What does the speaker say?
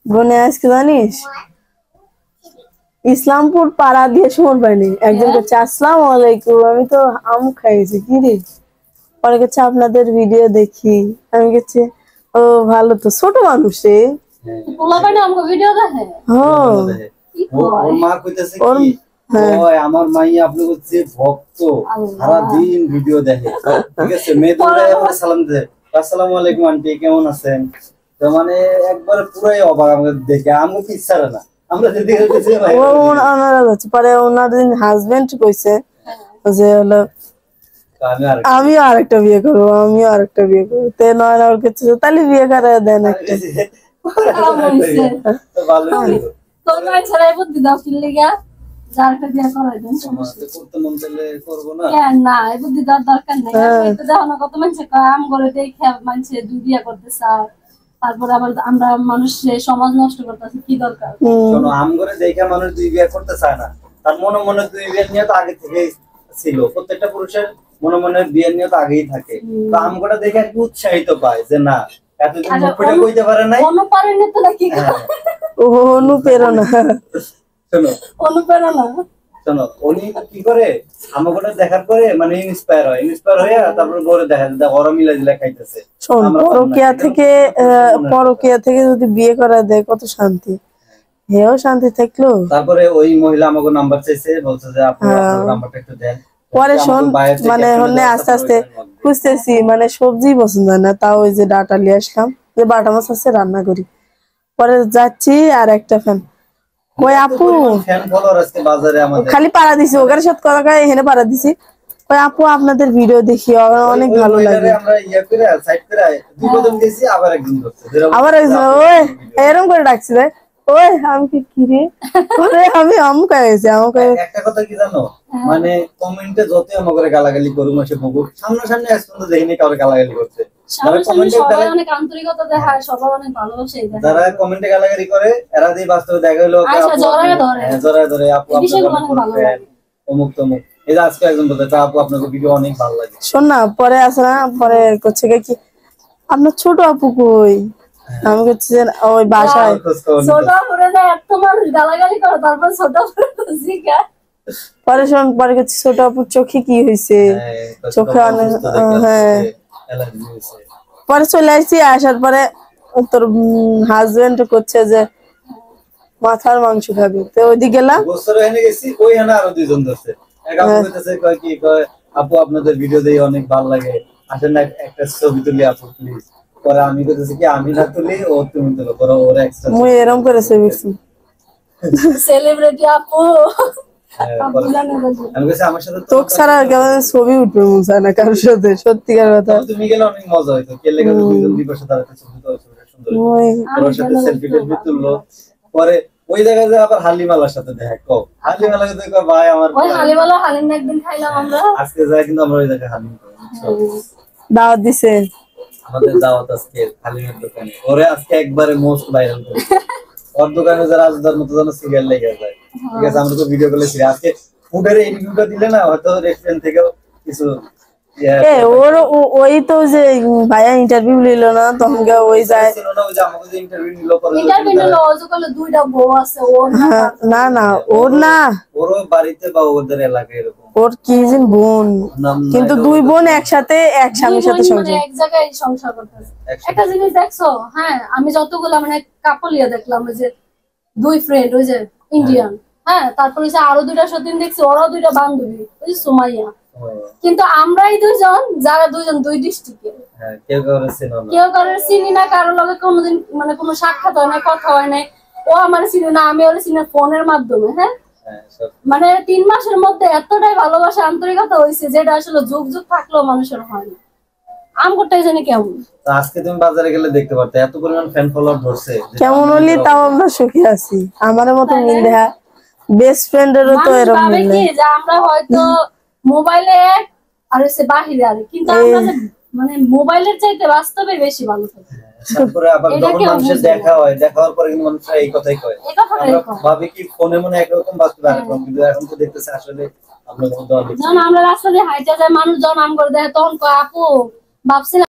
বনে আজকে জানিস ইসলামপুর পাড়া দিয়ে সমর পাইনি একজন কাছে আসসালামু আলাইকুম আমি তো আম খাইছি কি রে পরে কাছে আপনাদের ভিডিও দেখি আমি গেছি ও ভালো তো ছোট মানুষ রে পোলাপানে আমগো ভিডিও দেখে হ্যাঁ ওর মা কইতাছে কি ওই আমার মাই আপনাকে যে ভক্ত সারা দিন ভিডিও দেখে ঠিক আছে মেয়েদের সালাম দেয় আসসালামু আলাইকুম আন্টি কেমন আছেন তো মানে একবার পুরাই অবাক আমাকে দেখে আমগো কি ইচ্ছা না আমরা যদি দেখতেছি ভাই ও ওনারা যাচ্ছে পরে ওনার হাজবেন্ড কইছে যে হলো আমিও আরেকটা বিয়ে করবো তে নয় ওর কাছে তাহলে বিয়ে করে দেন একটা ভালো তোর মাই ছাড়াই বুদ্ধি দাও কি লাগা যার একটা বিয়ে করাই দেন সমস্যা করতে মন চাইলে করব না কেন না এই বুদ্ধি দাও দরকার নাই তো দেখো না কত মানুষ কয় আম করে দেখে মানুষ দুই বিয়ে করতে চায় তারপর আবার আমরা মানুষ সমাজ নষ্ট করতেছি কি দরকার শোনো আম করে দেখে মানুষ দুই বিয়ে করতে চায় না তার মনে মনে দুই বিয়ে নিয়ে তো আগে থেকেই ছিল প্রত্যেকটা পুরুষের মনে মনে বিয়ে নিয়ে তো আগেই থাকে তো আম করে দেখে একটু উৎসাহিত পায় যে না এতদিন মুখটা কইতে পারে নাই অনুপ্রেরণা তো নাকি অনুপ্রেরণা শোনো উনি কি করে আমাকে দেখার পরে মানে ইন্সপায়ার হয়ে তারপর গড়ে দেখা যায় ওরা মিলা জিলা খাইতেছে পরকিয়া থেকে যদি বিয়ে করা দেয় কত শান্তি হেও শান্তি থাকলো তারপরে ওই মহিলা আমাকে নাম্বার চাইছে বলছে যে আপনার নাম্বারটা একটু দেন পরে শোন মানে হলে আস্তে আস্তে খুঁজতেছি মানে সবজি পছন্দ হয় না তাও ওই যে ডাটা নিয়ে আসলাম যে বাটা মাছ আছে রান্না করি পরে যাচ্ছি আর একটা ফ্যান কই আপু ফ্যান ফলোয়ার আজকে বাজারে আমাদের খালি পাড়া দিছি ওখানে সব কথা কয় এখানে পাড়া দিছি কই আপু আপনাদের ভিডিও দেখি অনেক ভালো লাগে আমরা ইয়া করে সাইড করে দুই কদম গেছি আবার একদিন করতে আবার ওই এরকম করে ডাকছি রে ওই আমি কি রে পরে আমি খাইছি একটা কথা কি জানো মানে কমেন্টে যতই আমাকে গালাগালি করুক সে বকুক সামনাসামনি আজ পর্যন্ত দেখিনি কাউকে গালাগালি করতে যারা কমেন্টে গালাগালি করে এরা দিয়ে বাস্তবে দেখা হলো জড়ায় ধরে আপু অমুক তমুক এই যে আজকে একজন বলতে আপু আপনাকে ভিডিও অনেক ভালো লাগে শোন না পরে আসে না পরে করছে কি আপনার ছোট আপু কই আমি করছি যে ওই বাসায় পরে শোন পরে করছি ছোট আপুর চোখে কি হয়েছে চোখে অনেক হ্যাঁ পরে চলে আসছি আসার পরে তোর হাজবেন্ড করছে যে মাথার মাংস খাবি তো ওইদিকে গেলাম আরো দুইজন ধরছে আপু আপনাদের ভিডিও দিয়ে অনেক ভালো লাগে আসেন না একটা ছবি তুলি আপু প্লিজ পরে আমি কইতেছি কি আমি না তুলি ও তুমি তুলো পরে ওরা এক্সট্রা মই এরকম করে ছবি সেলিব্রিটি আপু আমি কইছি আমার সাথে তোক ছাড়া কেমন ছবি উঠবে মুছা না কারোর সাথে সত্যিকার কথা তুমি গেলে অনেক মজা হইতো কেলে গেলে দুইজন দুই পাশে দাঁড়াতে ছবি তো সুন্দর ওর সাথে সেলফি টেলফি তুললো পরে ওই জায়গায় আবার হালিমালার সাথে দেখা কও হালিমালাকে দেখো ভাই আমার ওই হালিমালা হালিম একদিন খাইলাম আমরা আজকে যাই কিন্তু আমরা ওই জায়গায় হালিম দাওয়াত দিছে আমাদের দাওয়াত আজকে হালিমের দোকানে ওরে আজকে একবারে মোস্ট ভাইরাল করে ওর দোকানে যারা আজদার মতো যেন সিরিয়াল লেগে যায় ঠিক আছে আমরা তো ভিডিও কলে ছিলাম আজকে ফুডের এই রিভিউটা দিলে না হয়তো রেস্টুরেন্ট থেকেও কিছু ওর ওই তো যে ভাইয়া ইন্টারভিউ নিল না তখন ওই যায় ইন্টারভিউ নিল দুইটা বউ আছে না না ওর না ওর বাড়িতে বা ওদের এলাকায় এরকম ওর কি যে বোন কিন্তু দুই বোন একসাথে এক স্বামীর সাথে সংসার এক জায়গায় সংসার করতেছে একটা জিনিস দেখছো হ্যাঁ আমি যতগুলো মানে কাপলিয়া দেখলাম ওই যে দুই ফ্রেন্ড ওই যে ইন্ডিয়ান হ্যাঁ তারপর ওই যে আরো দুইটা সতীন দেখছি ওরাও দুইটা বান্ধবী ওই সুমাইয়া কিন্তু আমরাই দুইজন যারা দুইজন দুই ডিস্ট্রিক্টের কেউ কারোর চিনি না কারোর লগে কোনোদিন মানে কোনো সাক্ষাৎ হয় না কথা হয় না ও আমার চিনি না আমি ওর চিনি ফোনের মাধ্যমে হ্যাঁ মানে 3 মাসের মধ্যে এতটাই ভালোবাসা আন্তরিকতা হয়েছে যেটা আসলে যুগ যুগ থাকলেও মানুষের হয় না আমগোটাই জানি কেমন আজকে তুমি বাজারে গেলে দেখতে পারতে এত পরিমাণ ফ্যান ফলোয়ার ধরছে কেমন হলি তাও আমরা সুখী আছি আমাদের মতো মিল দেখা বেস্ট ফ্রেন্ডেরও তো এরকম মিল কি যে আমরা হয়তো মোবাইলে আর এসে বাহিরে আর কিন্তু আমরা মানে মোবাইলের চাইতে বাস্তবে বেশি ভালো থাকি তারপরে আবার যখন মানুষের দেখা হয় দেখার পরে কিন্তু মানুষ এই কথাই কয় আমরা ভাবি কি ফোনে মনে একরকম বাস্তবে আরেকরকম কিন্তু এখন তো দেখতেছে আসলে আমরা যখন আমরা রাস্তা দিয়ে হাইটা যায় মানুষ যখন আম করে দেখে তখন কয় আপু ভাবছিলাম